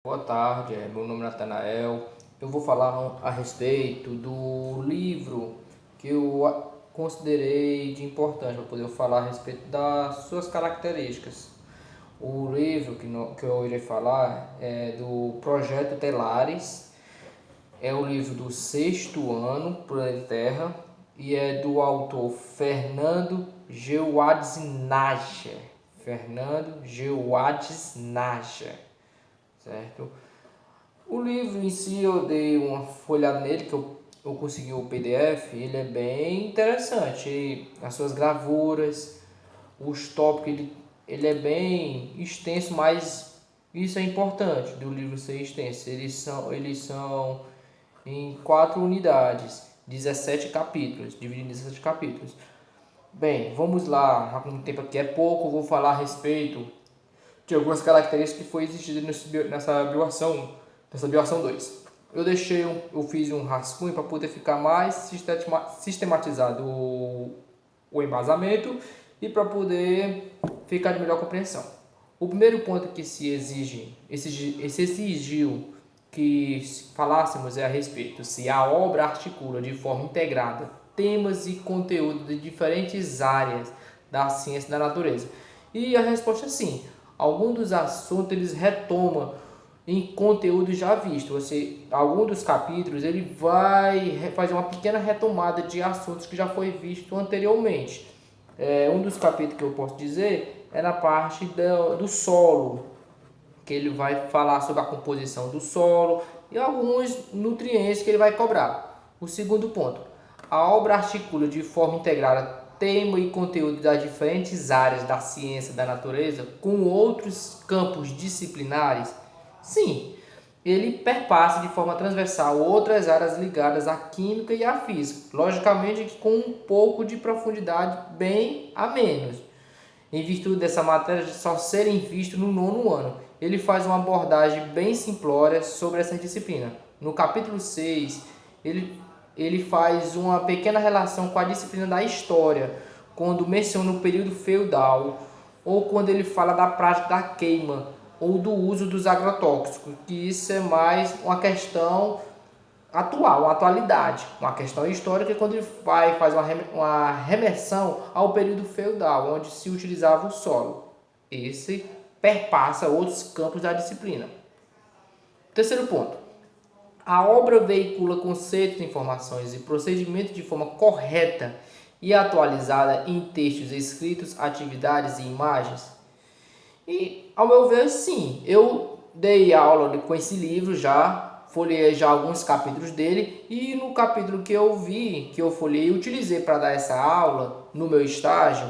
Boa tarde, meu nome é Natanael. Eu vou falar a respeito do livro que eu considerei de importante para poder falar a respeito das suas características. O livro que eu irei falar é do Projeto Telares, é o livro do sexto ano, Planeta Terra, e é do autor Fernando Gewadznacher. Fernando Gewadznacher, certo? O livro em si eu dei uma folhada nele, eu consegui o PDF, ele é bem interessante. As suas gravuras, os tópicos, ele é bem extenso, mas isso é importante do livro ser extenso. Eles são em 4 unidades, 17 capítulos, dividido em 17 capítulos. Bem, vamos lá, já como o tempo aqui é pouco, eu vou falar a respeito de algumas características que foi existida nessa bioação 2. Eu fiz um rascunho para poder ficar mais sistematizado o embasamento e para poder ficar de melhor compreensão. O primeiro ponto que se exigiu que falássemos é a respeito se a obra articula de forma integrada temas e conteúdos de diferentes áreas da ciência da natureza. E a resposta é sim. Alguns dos assuntos eles retomam em conteúdo já visto. Algum dos capítulos ele vai fazer uma pequena retomada de assuntos que já foi visto anteriormente. Um dos capítulos que eu posso dizer é na parte do solo, que ele vai falar sobre a composição do solo e alguns nutrientes que ele vai cobrar. O segundo ponto, a obra articula de forma integrada tema e conteúdo das diferentes áreas da ciência da natureza com outros campos disciplinares? Sim, ele perpassa de forma transversal outras áreas ligadas à química e à física, logicamente com um pouco de profundidade bem a menos, em virtude dessa matéria só serem vistos no nono ano. Ele faz uma abordagem bem simplória sobre essa disciplina. No capítulo 6, ele faz uma pequena relação com a disciplina da história, quando menciona o período feudal, ou quando ele fala da prática da queima, ou do uso dos agrotóxicos, que isso é mais uma questão atual, uma atualidade, uma questão histórica, quando ele faz uma remersão ao período feudal, onde se utilizava o solo. Esse perpassa outros campos da disciplina. Terceiro ponto. A obra veicula conceitos, informações e procedimentos de forma correta e atualizada em textos escritos, atividades e imagens. E, ao meu ver, sim, eu dei aula com esse livro já, folhei já alguns capítulos dele, e no capítulo que eu vi, que eu folhei e utilizei para dar essa aula no meu estágio,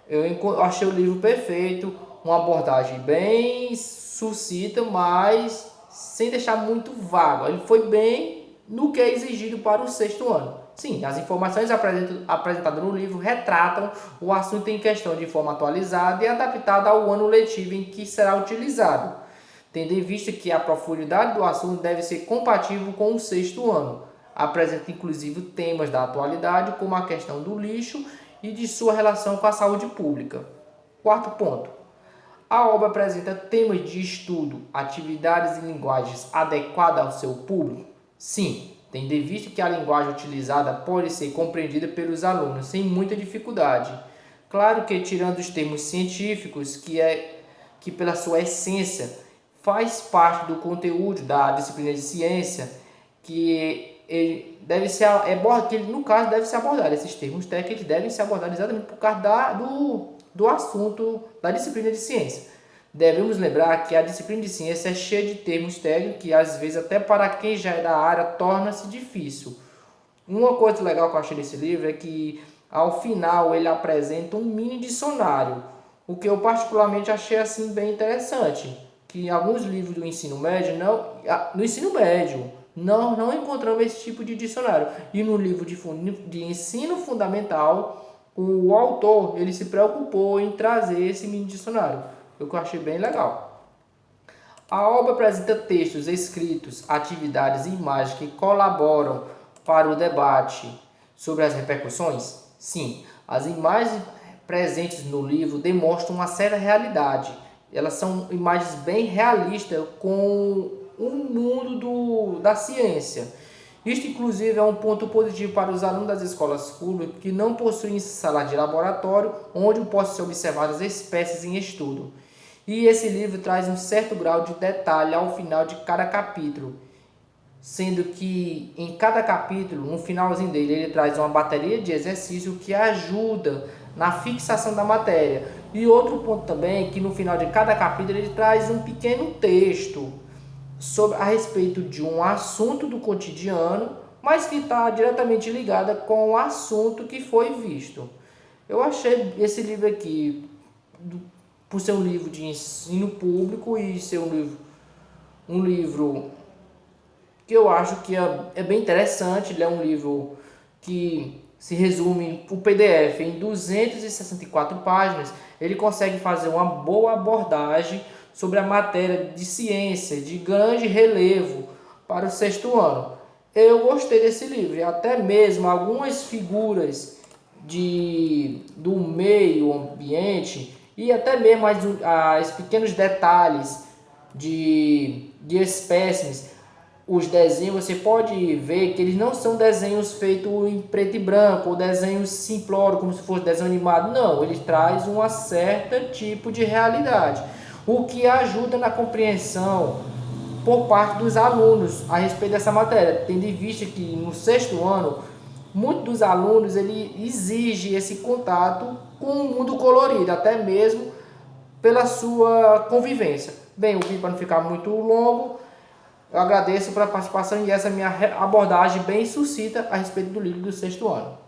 eu achei o livro perfeito, uma abordagem bem sucinta, mas sem deixar muito vago. Ele foi bem no que é exigido para o sexto ano. Sim, as informações apresentadas no livro retratam o assunto em questão de forma atualizada e adaptada ao ano letivo em que será utilizado, tendo em vista que a profundidade do assunto deve ser compatível com o sexto ano. Apresenta inclusive temas da atualidade, como a questão do lixo e de sua relação com a saúde pública. Quarto ponto. A obra apresenta temas de estudo, atividades e linguagens adequadas ao seu público? Sim, tendo em vista que a linguagem utilizada pode ser compreendida pelos alunos sem muita dificuldade. Claro que tirando os termos científicos, que pela sua essência faz parte do conteúdo da disciplina de ciência, que ele deve ser que ele, no caso deve ser abordado, esses termos técnicos devem ser abordados exatamente por causa do assunto da disciplina de ciência. Devemos lembrar que a disciplina de ciência é cheia de termos técnicos que às vezes até para quem já é da área torna-se difícil. Uma coisa legal que eu achei nesse livro é que ao final ele apresenta um mini dicionário, o que eu particularmente achei assim bem interessante, que em alguns livros do ensino médio no ensino médio não encontramos esse tipo de dicionário, e no livro de ensino fundamental o autor ele se preocupou em trazer esse mini dicionário, o que eu achei bem legal. A obra apresenta textos escritos, atividades e imagens que colaboram para o debate sobre as repercussões? Sim, as imagens presentes no livro demonstram uma certa realidade. Elas são imagens bem realistas com o mundo da ciência. Isto, inclusive, é um ponto positivo para os alunos das escolas públicas que não possuem sala de laboratório onde possam ser observadas espécies em estudo. E esse livro traz um certo grau de detalhe ao final de cada capítulo, sendo que em cada capítulo, no finalzinho dele, ele traz uma bateria de exercício que ajuda na fixação da matéria. E outro ponto também é que no final de cada capítulo ele traz um pequeno texto a respeito de um assunto do cotidiano, mas que está diretamente ligada com o assunto que foi visto. Eu achei esse livro aqui, por ser um livro de ensino público e ser um livro que eu acho que é bem interessante. Ele é um livro que se resume o PDF em 264 páginas. Ele consegue fazer uma boa abordagem sobre a matéria de ciência de grande relevo para o sexto ano. Eu gostei desse livro, e até mesmo algumas figuras do meio ambiente e até mesmo as pequenos detalhes de espécimes. Os desenhos, você pode ver que eles não são desenhos feitos em preto e branco ou desenhos simplórios como se fosse desenho animado. Não, ele traz um certo tipo de realidade, o que ajuda na compreensão por parte dos alunos a respeito dessa matéria, tendo em vista que no sexto ano muitos dos alunos ele exige esse contato com o mundo colorido, até mesmo pela sua convivência. Bem, o vídeo, para não ficar muito longo, eu agradeço pela participação e essa minha abordagem bem sucinta a respeito do livro do sexto ano.